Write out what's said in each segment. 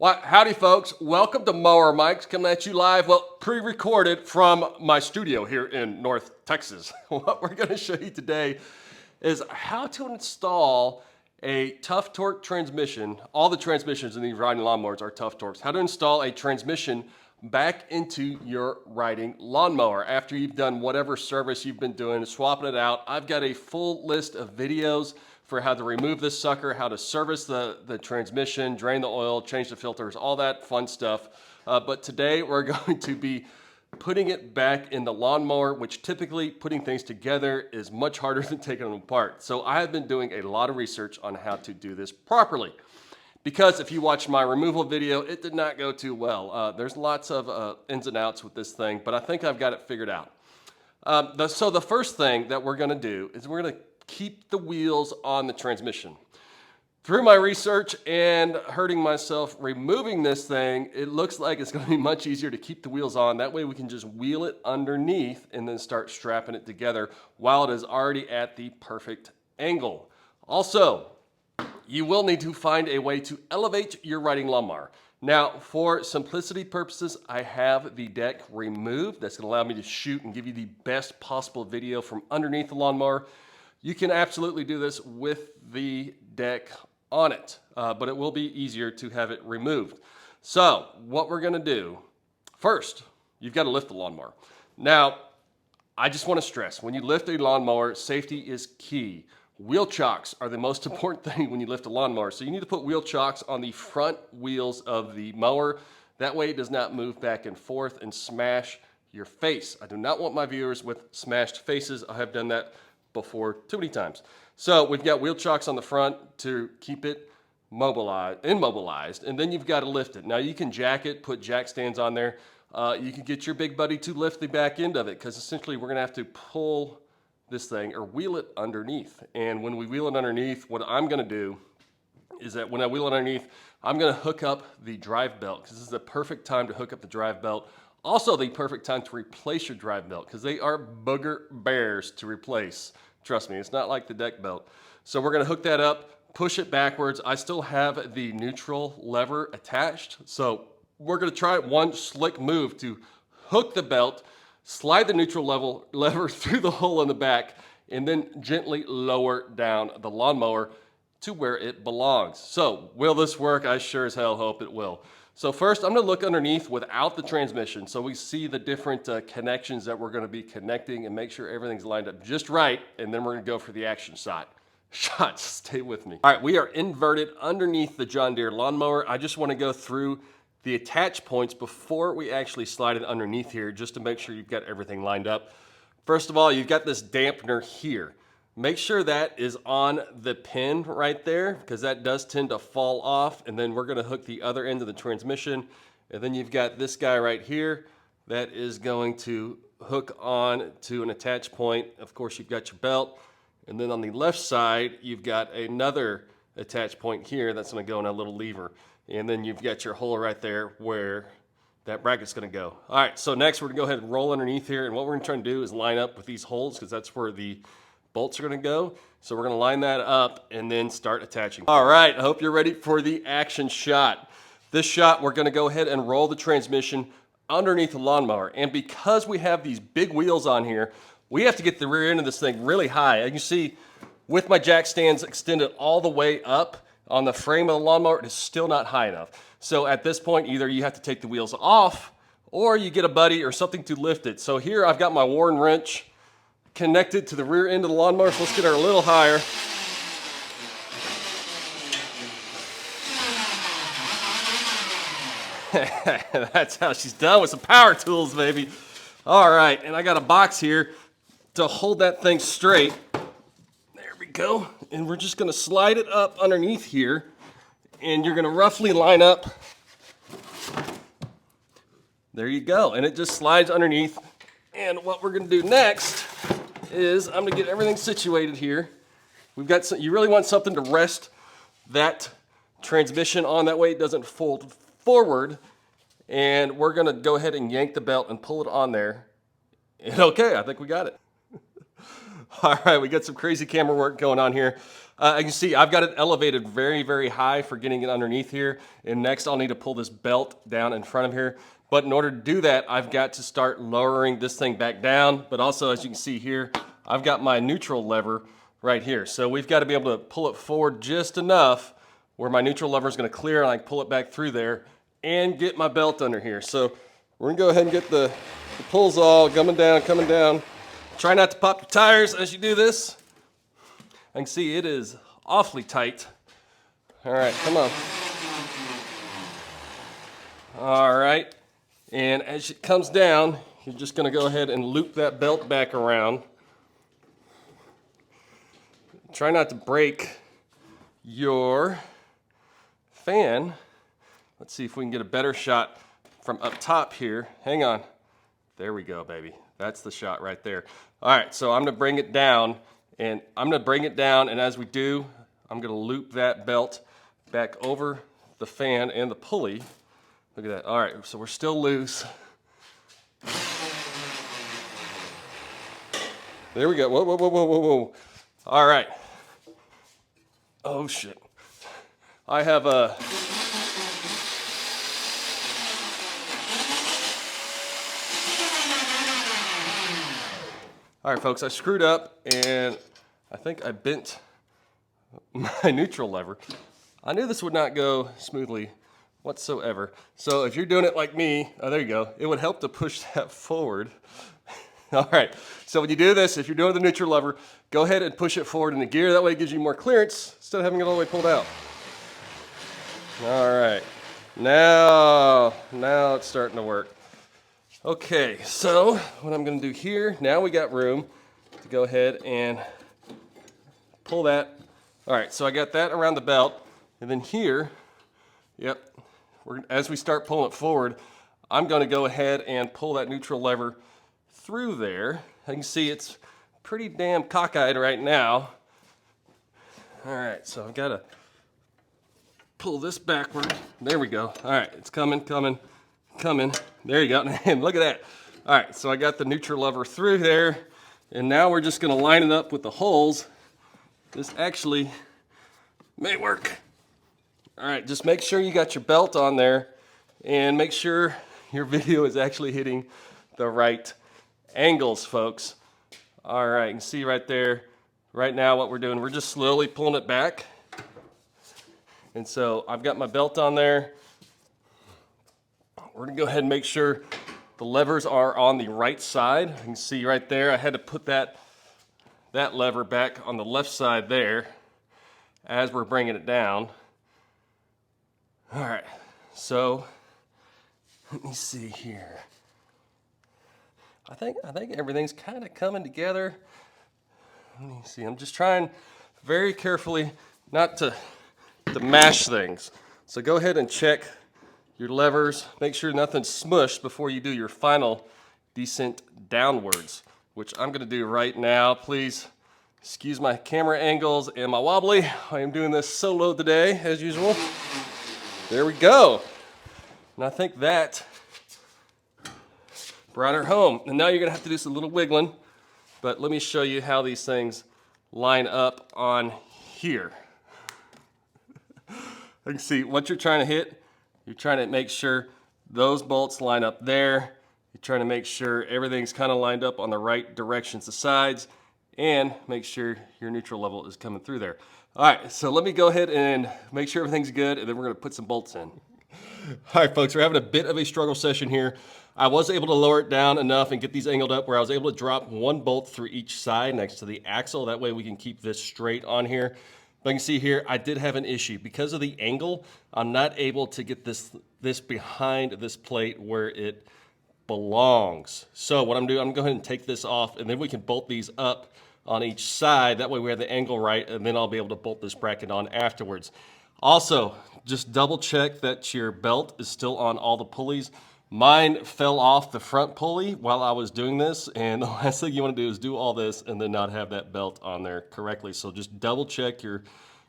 Well, howdy, folks. Welcome to Mower Mike's coming at you live, well, pre-recorded from my studio here in North Texas. What we're going to show you today is how to install a Tuff Torq transmission. All the transmissions in these riding lawnmowers are Tuff Torqs. How to install a transmission back into your riding lawnmower after you've done whatever service you've been doing, swapping it out. I've got a full list of videos for how to remove this sucker, how to service the transmission, drain the oil, change the filters, all that fun stuff. But today we're going to be putting it back in the lawnmower, which typically putting things together is much harder than taking them apart. So I have been doing a lot of research on how to do this properly. Because if you watch my removal video, it did not go too well. There's lots of ins and outs with this thing, but I think I've got it figured out. So the first thing that we're gonna do is we're gonna keep the wheels on the transmission. Through my research and hurting myself removing this thing, it looks like it's gonna be much easier to keep the wheels on. That way we can just wheel it underneath and then start strapping it together while it is already at the perfect angle. Also, you will need to find a way to elevate your riding lawnmower. Now, for simplicity purposes, I have the deck removed. That's gonna allow me to shoot and give you the best possible video from underneath the lawnmower. You can absolutely do this with the deck on it, but it will be easier to have it removed. So what we're gonna do, first, you've got to lift the lawnmower. Now, I just wanna stress, when you lift a lawnmower, safety is key. Wheel chocks are the most important thing when you lift a lawnmower. So you need to put wheel chocks on the front wheels of the mower. That way it does not move back and forth and smash your face. I do not want my viewers with smashed faces. I have done that before too many times. So we've got wheel chocks on the front to keep it immobilized, and then you've got to lift it. Now you can jack it, put jack stands on there. You can get your big buddy to lift the back end of it, because essentially we're gonna have to pull this thing or wheel it underneath. And when we wheel it underneath, what I'm gonna do is that when I wheel it underneath, I'm gonna hook up the drive belt, because this is the perfect time to hook up the drive belt. Also the perfect time to replace your drive belt, because they are booger bears to replace. Trust me, it's not like the deck belt. So we're gonna hook that up, push it backwards. I still have the neutral lever attached. So we're gonna try one slick move to hook the belt, slide the neutral lever through the hole in the back, and then gently lower down the lawnmower to where it belongs. So will this work? I sure as hell hope it will. So first, I'm gonna look underneath without the transmission so we see the different connections that we're gonna be connecting and make sure everything's lined up just right, and then we're gonna go for the action shot. Stay with me. All right, we are inverted underneath the John Deere lawnmower. I just wanna go through the attach points before we actually slide it underneath here, just to make sure you've got everything lined up. First of all, you've got this dampener here. Make sure that is on the pin right there, because that does tend to fall off. And then we're gonna hook the other end of the transmission. And then you've got this guy right here that is going to hook on to an attach point. Of course, you've got your belt. And then on the left side, you've got another attach point here that's gonna go in a little lever. And then you've got your hole right there where that bracket's gonna go. All right, so next we're gonna go ahead and roll underneath here. And what we're gonna try and do is line up with these holes, because that's where the bolts are gonna go. So we're gonna line that up and then start attaching. All right, I hope you're ready for the action shot. This shot, we're gonna go ahead and roll the transmission underneath the lawnmower. And because we have these big wheels on here, we have to get the rear end of this thing really high. And you see, with my jack stands extended all the way up on the frame of the lawnmower, it is still not high enough. So at this point, either you have to take the wheels off or you get a buddy or something to lift it. So here I've got my Warren wrench connected to the rear end of the lawnmower. So let's get her a little higher. That's how she's done with some power tools, baby. All right, and I got a box here to hold that thing straight. There we go. And we're just gonna slide it up underneath here, and you're gonna roughly line up. There you go, and it just slides underneath. And what we're gonna do next is I'm gonna get everything situated here. We've got some, you really want something to rest that transmission on, that way it doesn't fold forward. And we're gonna go ahead and yank the belt and pull it on there. And okay, I think we got it. All right, we got some crazy camera work going on here. You can see I've got it elevated very, very high for getting it underneath here. And next I'll need to pull this belt down in front of here. But in order to do that, I've got to start lowering this thing back down. But also, as you can see here, I've got my neutral lever right here. So we've got to be able to pull it forward just enough where my neutral lever is going to clear and I can pull it back through there and get my belt under here. So we're going to go ahead and get the pulls all coming down. Try not to pop your tires as you do this. I can see it is awfully tight. All right, come on. All right, and as it comes down, you're just gonna go ahead and loop that belt back around. Try not to break your fan. Let's see if we can get a better shot from up top here. Hang on. There we go, baby. That's the shot right there. All right, so I'm gonna bring it down, and as we do, I'm gonna loop that belt back over the fan and the pulley. Look at that. All right, so we're still loose. There we go. Whoa, whoa, whoa, whoa, whoa, whoa. All right. Oh, shit. I have a... All right, folks, I screwed up, and I think I bent my neutral lever. I knew this would not go smoothly whatsoever. So if you're doing it like me, oh, there you go. It would help to push that forward. All right, so when you do this, if you're doing the neutral lever, go ahead and push it forward in the gear. That way it gives you more clearance instead of having it all the way pulled out. All right, now it's starting to work. Okay, so what I'm gonna do here, now we got room to go ahead and pull that. All right, so I got that around the belt, and then here, yep, as we start pulling it forward, I'm gonna go ahead and pull that neutral lever through there. You can see it's pretty damn cockeyed right now. All right, so I've gotta pull this backward. There we go. All right, it's coming. There you go, and look at that. All right, so I got the neutral lever through there, and now we're just gonna line it up with the holes. This actually may work. All right, just make sure you got your belt on there and make sure your video is actually hitting the right angles, folks. All right, you can see right there, right now what we're doing, we're just slowly pulling it back. And so I've got my belt on there. We're gonna go ahead and make sure the levers are on the right side. You can see right there, I had to put that lever back on the left side there as we're bringing it down. All right, so let me see here. I think everything's kind of coming together. Let me see, I'm just trying very carefully not to mash things. So go ahead and check your levers. Make sure nothing's smushed before you do your final descent downwards, which I'm gonna do right now. Please excuse my camera angles and my wobbly. I am doing this solo today, as usual. There we go. And I think that brought her home. And now you're gonna have to do some little wiggling, but let me show you how these things line up on here. You can see what you're trying to hit. You're trying to make sure those bolts line up there. You're trying to make sure everything's kind of lined up on the right directions, the sides, and make sure your neutral level is coming through there. All right, so let me go ahead and make sure everything's good, and then we're gonna put some bolts in. All right, folks, we're having a bit of a struggle session here. I was able to lower it down enough and get these angled up where I was able to drop one bolt through each side next to the axle. That way we can keep this straight on here. But you can see here, I did have an issue. Because of the angle, I'm not able to get this behind this plate where it belongs. So what I'm doing, I'm gonna go ahead and take this off, and then we can bolt these up on each side. That way we have the angle right, and then I'll be able to bolt this bracket on afterwards. Also, just double check that your belt is still on all the pulleys. Mine fell off the front pulley while I was doing this, and the last thing you want to do is do all this and then not have that belt on there correctly. So just double check your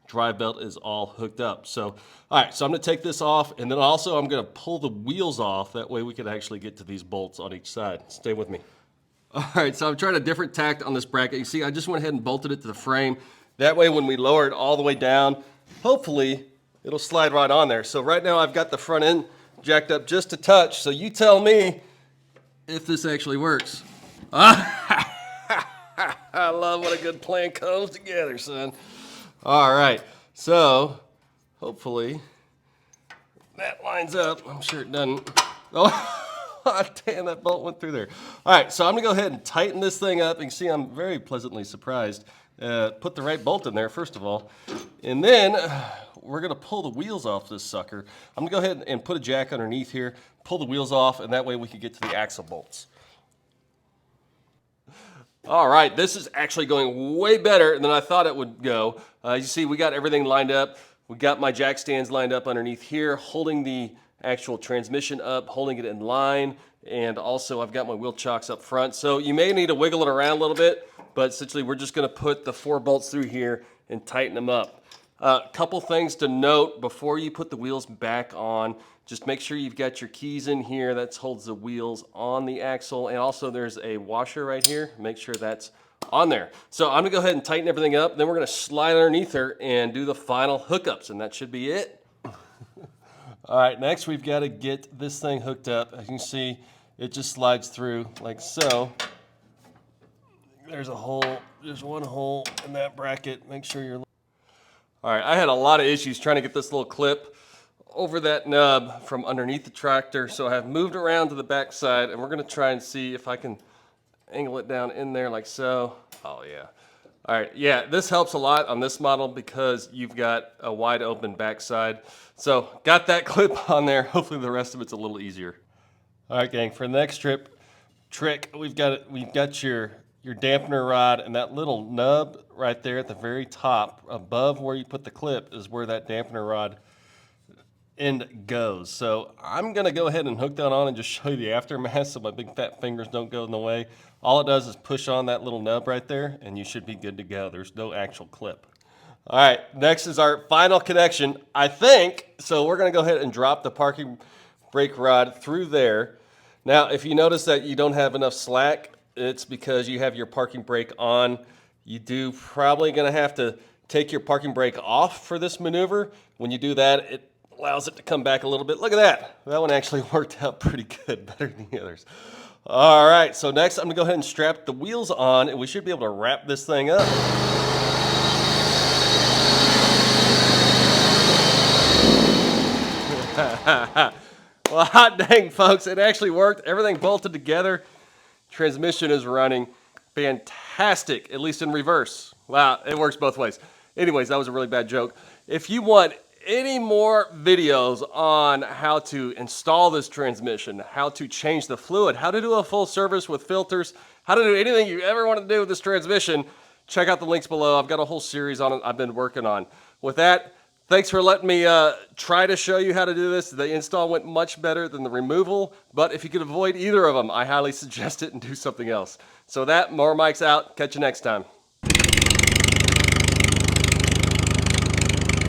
drive belt is all hooked up. So, all right, so I'm gonna take this off, and then also I'm gonna pull the wheels off. That way we can actually get to these bolts on each side. Stay with me. All right, so I've tried a different tack on this bracket. You see, I just went ahead and bolted it to the frame. That way, when we lower it all the way down, hopefully it'll slide right on there. So right now I've got the front end jacked up just a touch. So you tell me if this actually works. I love when a good plan comes together, son. All right, so hopefully that lines up. I'm sure it doesn't. Oh, damn, that bolt went through there. All right, so I'm gonna go ahead and tighten this thing up. You can see I'm very pleasantly surprised. Put the right bolt in there, first of all. And then we're gonna pull the wheels off this sucker. I'm gonna go ahead and put a jack underneath here, pull the wheels off, and that way we can get to the axle bolts. All right, this is actually going way better than I thought it would go. You see, we got everything lined up. We got my jack stands lined up underneath here, holding the actual transmission up, holding it in line, and also I've got my wheel chocks up front. So you may need to wiggle it around a little bit, but essentially we're just gonna put the 4 bolts through here and tighten them up. Couple things to note before you put the wheels back on. Just make sure you've got your keys in here. That holds the wheels on the axle. And also there's a washer right here. Make sure that's on there. So I'm gonna go ahead and tighten everything up. Then we're gonna slide underneath her and do the final hookups, and that should be it. All right, next we've got to get this thing hooked up. As you can see, it just slides through like so. There's a hole, there's one hole in that bracket. Make sure you're... All right, I had a lot of issues trying to get this little clip over that nub from underneath the tractor. So I have moved around to the back side, and we're gonna try and see if I can angle it down in there like so. Oh yeah. All right, yeah, this helps a lot on this model because you've got a wide open backside. So got that clip on there. Hopefully the rest of it's a little easier. All right, gang, for the next trick, we've got your dampener rod, and that little nub right there at the very top, above where you put the clip, is where that dampener rod end goes. So I'm gonna go ahead and hook that on and just show you the aftermath so my big fat fingers don't go in the way. All it does is push on that little nub right there and you should be good to go. There's no actual clip. All right, next is our final connection, I think. So we're gonna go ahead and drop the parking brake rod through there. Now, if you notice that you don't have enough slack, it's because you have your parking brake on. You do probably gonna have to take your parking brake off for this maneuver. When you do that, it allows it to come back a little bit. Look at that. That one actually worked out pretty good, better than the others. All right, so next I'm gonna go ahead and strap the wheels on, and we should be able to wrap this thing up. Well, hot dang, folks, it actually worked. Everything bolted together. Transmission is running. Fantastic, at least in reverse. Wow, it works both ways. Anyways, that was a really bad joke. If you want any more videos on how to install this transmission, how to change the fluid, how to do a full service with filters, how to do anything you ever want to do with this transmission, check out the links below. I've got a whole series on it I've been working on. With that, thanks for letting me try to show you how to do this. The install went much better than the removal, but if you could avoid either of them, I highly suggest it and do something else. So that, Mower Mike's out. Catch you next time.